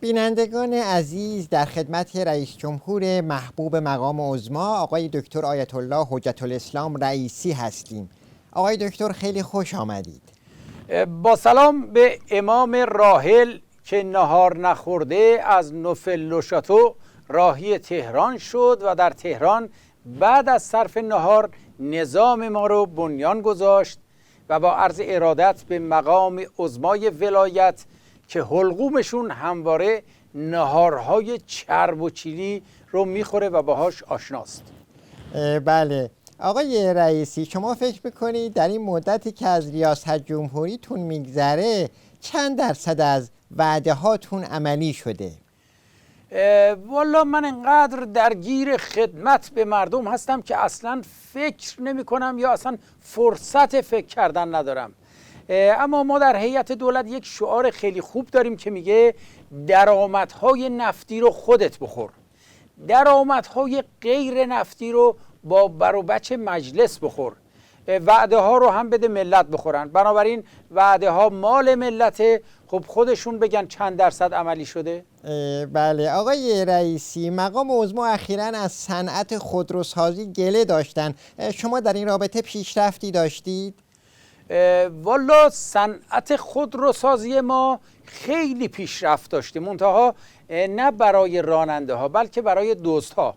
بینندگان عزیز، در خدمت رئیس جمهور محبوب مقام عظما آقای دکتر آیت الله حجت الاسلام رئیسی هستیم. آقای دکتر خیلی خوش آمدید. با سلام به امام راحل که نهار نخورده از نوفل شاتو راهی تهران شد و در تهران بعد از صرف نهار نظام ما رو بنیان گذاشت و با عرض ارادت به مقام عظمای ولایت که حلقومشون همواره نهارهای چرب و چیلی رو میخوره و باهاش آشناست. بله آقای رئیسی، شما فکر میکنید در این مدتی که از ریاست جمهوریتون میگذره چند درصد از وعده هاتون عملی شده؟ والا من انقدر درگیر خدمت به مردم هستم که اصلا فکر نمی کنم یا اصلا فرصت فکر کردن ندارم. اما ما در هیئت دولت یک شعار خیلی خوب داریم که میگه درآمدهای نفتی رو خودت بخور، درآمدهای غیر نفتی رو با بر و بچه مجلس بخور، وعده ها رو هم بده ملت بخورن. بنابراین وعده ها مال ملته، خب خودشون بگن چند درصد عملی شده. بله آقای رئیسی، مقام عظما اخیراً از صنعت خودروسازی گله داشتن. شما در این رابطه پیشرفتی داشتید؟ والا صنعت خودروسازی ما خیلی پیشرفت داشته، منتها نه برای راننده ها بلکه برای دزد ها.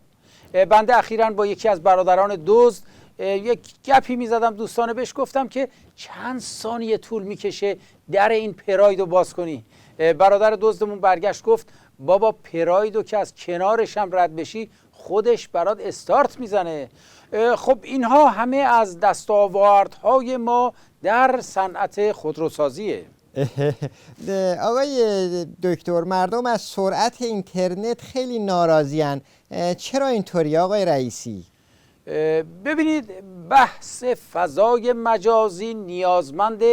بنده اخیراً با یکی از برادران دزد یک گپی میزدم دوستانه، بهش گفتم که چند ثانیه طول میکشه در این پراید باز کنی. برادر دزدمون برگشت گفت بابا پرایدو که از کنارش هم رد بشی خودش برات استارت میزنه. خب اینها همه از دستاوردهای ما در صنعت خودروسازیه. آقای دکتر، مردم از سرعت اینترنت خیلی ناراضی‌اند. چرا اینطوری آقای رئیسی؟ ببینید، بحث فضای مجازی نیازمند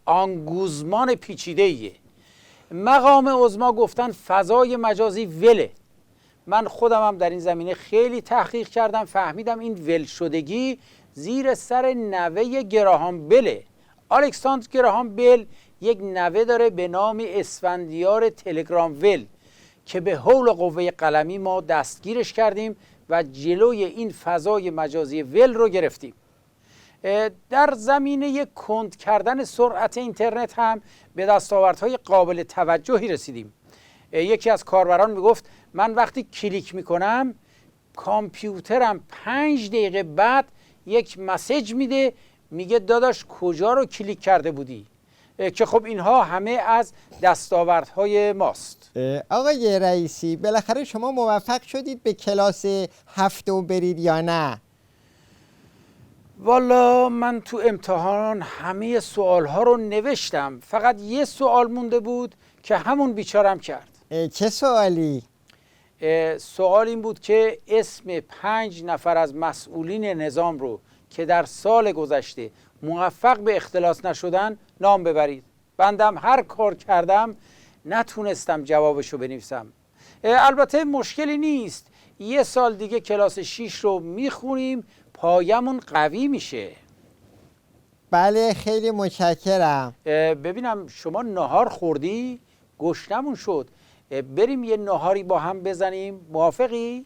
آنگوزمان پیچیده‌ایه. مقام عظما گفتن فضای مجازی وله. من خودم هم در این زمینه خیلی تحقیق کردم، فهمیدم این ول شدگی زیر سر نوه گراهام بله. الکساندر گراهام بل یک نوه داره به نام اسفندیار تلگرام ول که به حول و قوه قلمی ما دستگیرش کردیم و جلوی این فضای مجازی ول رو گرفتیم. در زمینه کند کردن سرعت اینترنت هم به دستاوردهای قابل توجهی رسیدیم. یکی از کاربران میگفت من وقتی کلیک میکنم کامپیوترم 5 دقیقه بعد یک مسیج میده، میگه داداش کجا رو کلیک کرده بودی؟ که خب اینها همه از دستاوردهای ماست. آقای رئیسی، بالاخره شما موفق شدید به کلاس 7 برید یا نه؟ والا من تو امتحان همه سوالها رو نوشتم، فقط یه سوال مونده بود که همون بیچارم کرد. چه سوالی؟ سوال این بود که اسم 5 نفر از مسئولین نظام رو که در سال گذشته موفق به اختلاس نشدن نام ببرید. بندم هر کار کردم نتونستم جوابشو بنویسم. البته مشکلی نیست، یه سال دیگه کلاس 6 رو میخونیم، پایمون قوی میشه. بله خیلی متشکرم. ببینم شما نهار خوردی؟ گشنمون شد، بریم یه نهاری با هم بزنیم، موافقی؟